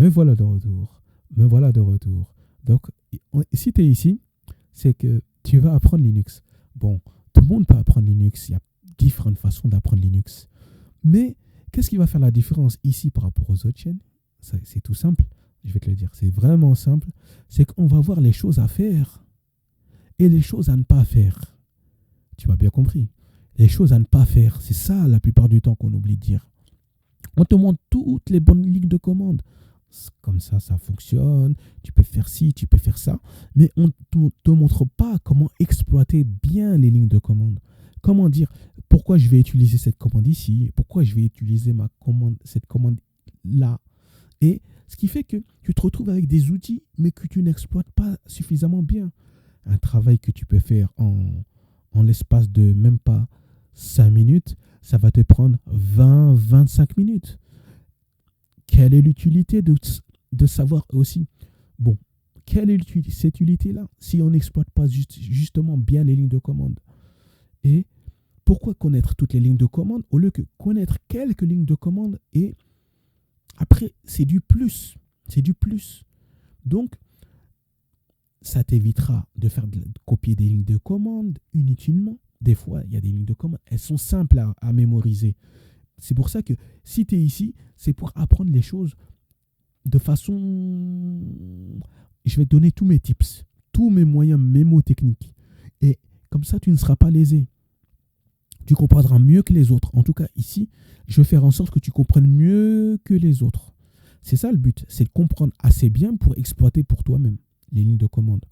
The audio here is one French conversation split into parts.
Me voilà de retour. Me voilà de retour. Donc, si tu es ici, c'est que tu vas apprendre Linux. Bon, tout le monde peut apprendre Linux. Il y a différentes façons d'apprendre Linux. Mais qu'est-ce qui va faire la différence ici par rapport aux autres chaînes? C'est tout simple. Je vais te le dire. C'est vraiment simple. C'est qu'on va voir les choses à faire et les choses à ne pas faire. Tu m'as bien compris. Les choses à ne pas faire. C'est ça, la plupart du temps, qu'on oublie de dire. On te montre toutes les bonnes lignes de commande. Comme ça fonctionne. Tu peux faire ci, tu peux faire ça. Mais on ne te montre pas comment exploiter bien les lignes de commande. Comment dire, pourquoi je vais utiliser cette commande ici, pourquoi je vais utiliser cette commande-là. Et ce qui fait que tu te retrouves avec des outils, mais que tu n'exploites pas suffisamment bien. Un travail que tu peux faire en l'espace de même pas 5 minutes, ça va te prendre 20-25 minutes. Quelle est l'utilité de savoir aussi, bon, quelle est cette utilité-là si on n'exploite pas justement bien les lignes de commande? Et pourquoi connaître toutes les lignes de commande au lieu que connaître quelques lignes de commande et après, c'est du plus. C'est du plus. Donc, ça t'évitera de copier des lignes de commande inutilement. Des fois, il y a des lignes de commande. Elles sont simples à mémoriser. C'est pour ça que si tu es ici, c'est pour apprendre les choses de façon... Je vais te donner tous mes tips, tous mes moyens mémotechniques. Et comme ça, tu ne seras pas lésé. Tu comprendras mieux que les autres. En tout cas, ici, je vais faire en sorte que tu comprennes mieux que les autres. C'est ça le but, c'est de comprendre assez bien pour exploiter pour toi-même les lignes de commande.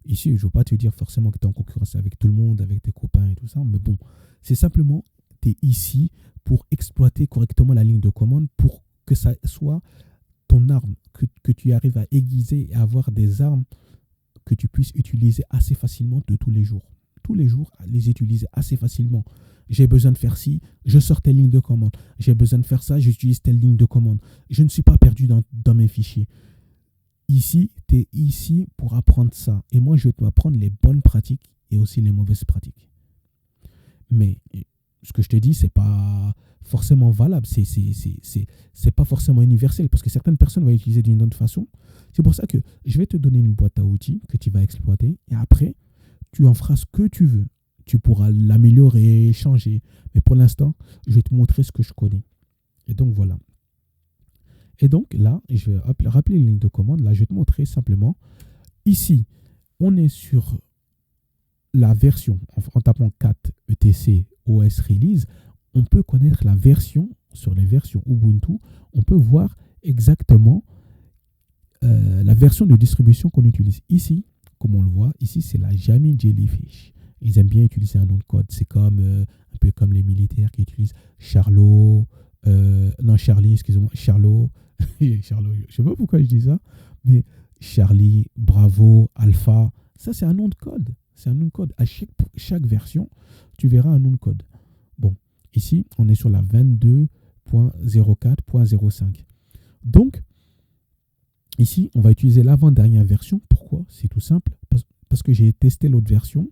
Ici, je ne veux pas te dire forcément que tu es en concurrence avec tout le monde, avec tes copains et tout ça, mais bon, c'est simplement, tu es ici pour exploiter correctement la ligne de commande pour que ça soit ton arme, que tu arrives à aiguiser et avoir des armes que tu puisses utiliser assez facilement de tous les jours. Tous les jours, les utiliser assez facilement. J'ai besoin de faire ci, je sors telle ligne de commande. J'ai besoin de faire ça, j'utilise telle ligne de commande. Je ne suis pas perdu dans mes fichiers. Ici, tu es ici pour apprendre ça. Et moi, je vais t'apprendre les bonnes pratiques et aussi les mauvaises pratiques. Mais ce que je te dis, ce n'est pas forcément valable. C'est pas forcément universel parce que certaines personnes vont utiliser d'une autre façon. C'est pour ça que je vais te donner une boîte à outils que tu vas exploiter. Et après, tu en feras ce que tu veux. Tu pourras l'améliorer, changer. Mais pour l'instant, je vais te montrer ce que je connais. Et donc, voilà. Et donc, là, je vais rappeler les lignes de commande. Là, je vais te montrer simplement. Ici, on est sur la version. En tapant 4 etc OS Release, on peut connaître la version. Sur les versions Ubuntu, on peut voir exactement la version de distribution qu'on utilise. Ici, comme on le voit, ici, c'est la Jammy Jellyfish. Ils aiment bien utiliser un nom de code. C'est comme un peu comme les militaires qui utilisent Charlot, Charlie, excusez-moi, Charlot. Charlot, je ne sais pas pourquoi je dis ça, mais Charlie, Bravo, Alpha, ça c'est un nom de code. C'est un nom de code. À chaque version, tu verras un nom de code. Bon, ici, on est sur la 22.04.05. Donc, ici, on va utiliser l'avant-dernière version. Pourquoi? C'est tout simple. Parce que j'ai testé l'autre version.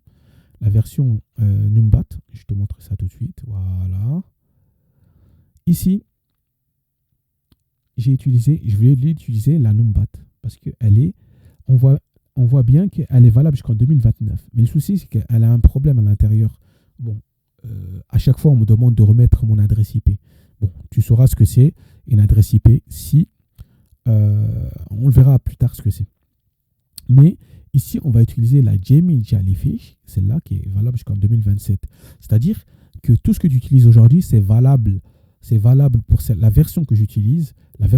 La version Numbat. Je te montre ça tout de suite. Voilà. Ici, je vais utiliser la Numbat. Parce qu'elle est, on voit bien qu'elle est valable jusqu'en 2029. Mais le souci, c'est qu'elle a un problème à l'intérieur. Bon, à chaque fois, on me demande de remettre mon adresse IP. Bon, tu sauras ce que c'est, une adresse IP, si on le verra plus tard ce que c'est. Mais ici, on va utiliser la Jammy Jellyfish, celle-là qui est valable jusqu'en 2027. C'est-à-dire que tout ce que tu utilises aujourd'hui, c'est valable pour la version que j'utilise, la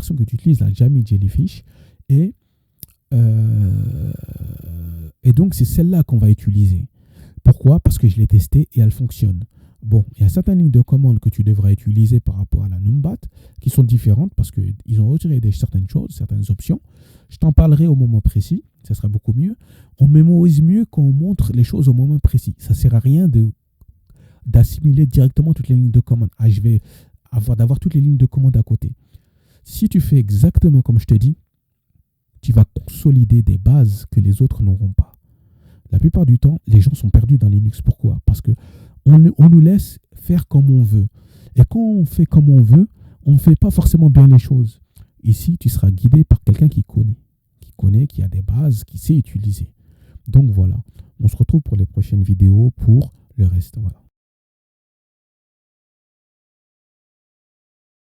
Jammy Jellyfish. Et donc, c'est celle-là qu'on va utiliser. Pourquoi? Parce que je l'ai testée et elle fonctionne. Bon, il y a certaines lignes de commande que tu devras utiliser par rapport à la Numbat qui sont différentes parce qu'ils ont retiré certaines choses, certaines options. Je t'en parlerai au moment précis, ça sera beaucoup mieux. On mémorise mieux quand on montre les choses au moment précis. Ça ne sert à rien d'assimiler directement toutes les lignes de commande. Ah, je vais d'avoir toutes les lignes de commande à côté. Si tu fais exactement comme je te dis, tu vas consolider des bases que les autres n'auront pas. La plupart du temps, les gens sont perdus dans Linux. Pourquoi? Parce que on nous laisse faire comme on veut. Et quand on fait comme on veut, on ne fait pas forcément bien les choses. ici, tu seras guidé par quelqu'un qui a des bases, qui sait utiliser. Donc voilà, on se retrouve pour les prochaines vidéos pour le reste. Voilà.